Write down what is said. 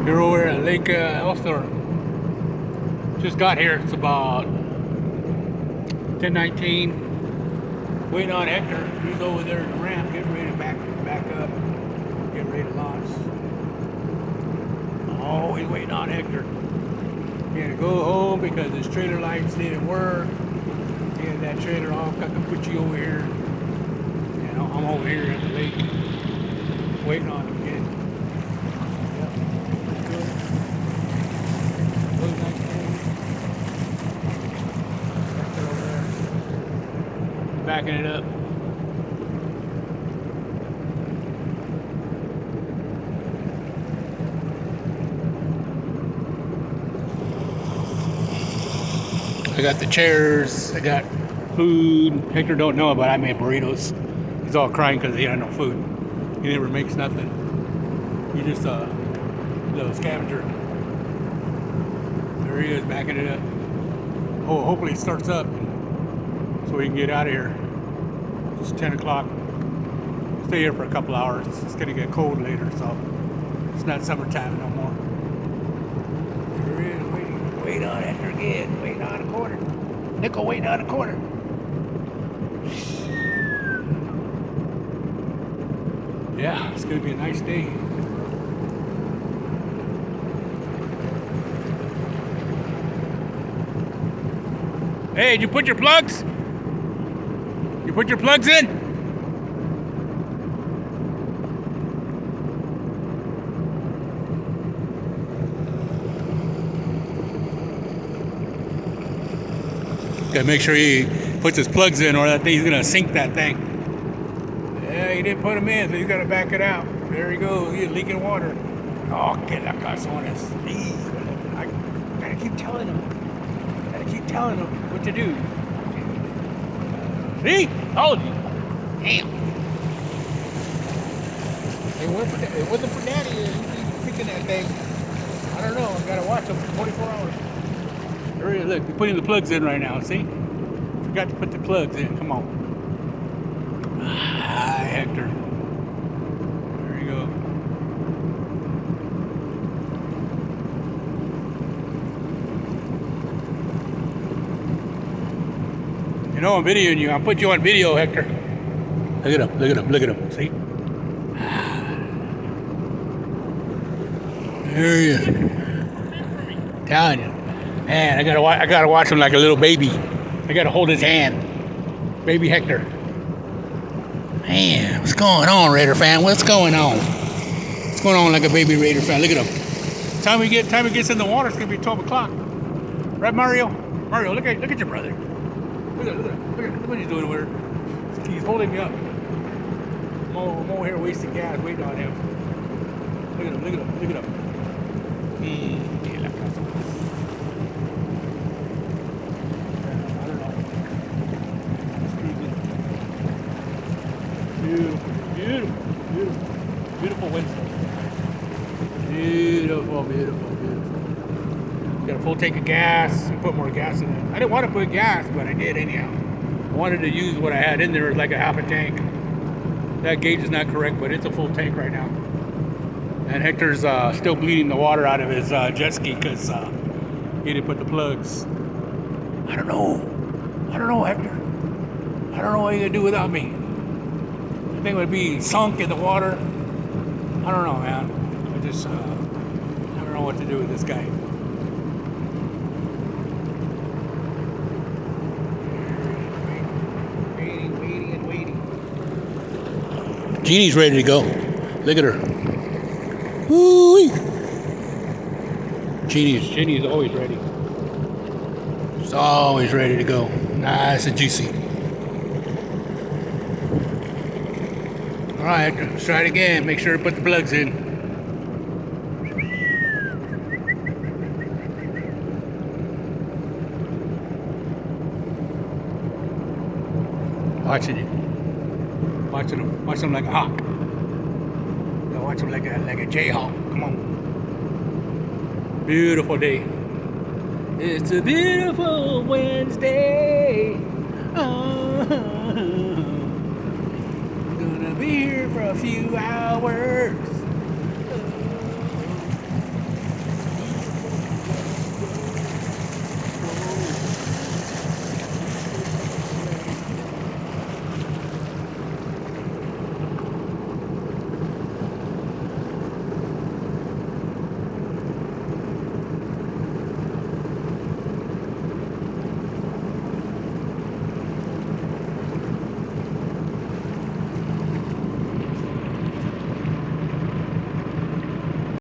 Here over at Lake Elsinore. Just got here. It's about 10:19. Waiting on Hector. He's over there in the ramp, getting ready to back up, getting ready to launch. Always waiting on Hector. He had to go home because his trailer lights didn't work. He had that trailer off. Got to put you over here. You know, I'm over here at the lake, waiting on him again. Yep. Good. Really nice day. Hector over there, backing it up. I got the chairs, I got food. Hector don't know it, but I made burritos. He's all crying because he had no food. He never makes nothing. He's just a little scavenger. There he is, backing it up. Oh, hopefully it starts up so we can get out of here. It's 10 o'clock. Stay here for a couple hours. It's gonna get cold later, so it's not summertime no more. There he is, waiting on Hector again, waiting on a quarter. Nickel waiting on a quarter. Yeah, it's gonna be a nice day. Hey, did you put your plugs? You put your plugs in? Gotta make sure he puts his plugs in or that thing's gonna sink that thing. Yeah, he didn't put them in, so he's gotta back it out. There he goes, he's leaking water. Oh, que la cazones. I gotta keep telling him. Gotta keep telling him what to do. See? Told you. Damn. It wasn't for Daddy, he'd be fixing that thing. I don't know, I gotta watch him for 24 hours. There he is, look, he's putting the plugs in right now, see? Forgot to put the plugs in, come on. Ah, Hector. There you go. You know I'm videoing you, I'll put you on video, Hector. Look at him, look at him, look at him, see? There he is. Telling you. Man, I gotta watch him like a little baby. I gotta hold his hand. Baby Hector. Man, what's going on, Raider fan? What's going on? What's going on like a baby Raider fan? Look at him. Time he gets in the water, it's gonna be 12 o'clock. Right, Mario? Mario, look at your brother. Look what he's doing over there. He's holding me up. I'm over here wasting gas, waiting on him. Look at him, look at him, look at him. Beautiful, beautiful, beautiful, beautiful Wednesday. Beautiful, beautiful, beautiful. Got a full tank of gas. I put more gas in it. I didn't want to put gas, but I did anyhow. I wanted to use what I had in there, like a half a tank. That gauge is not correct, but it's a full tank right now. And Hector's still bleeding the water out of his jet ski because he didn't put the plugs. I don't know, Hector. I don't know what you're gonna do without me. The thing would be sunk in the water. I don't know, man. I don't know what to do with this guy. Waiting. Jeannie's ready to go. Look at her. Woo-wee. Jeannie's always ready. She's always ready to go. Nice and juicy. Alright, let's try it again. Make sure to put the plugs in. Watching it. Watching him like a hawk. Watch him like a jayhawk. Come on. Beautiful day. It's a beautiful Wednesday. Oh, gonna be here for a few hours.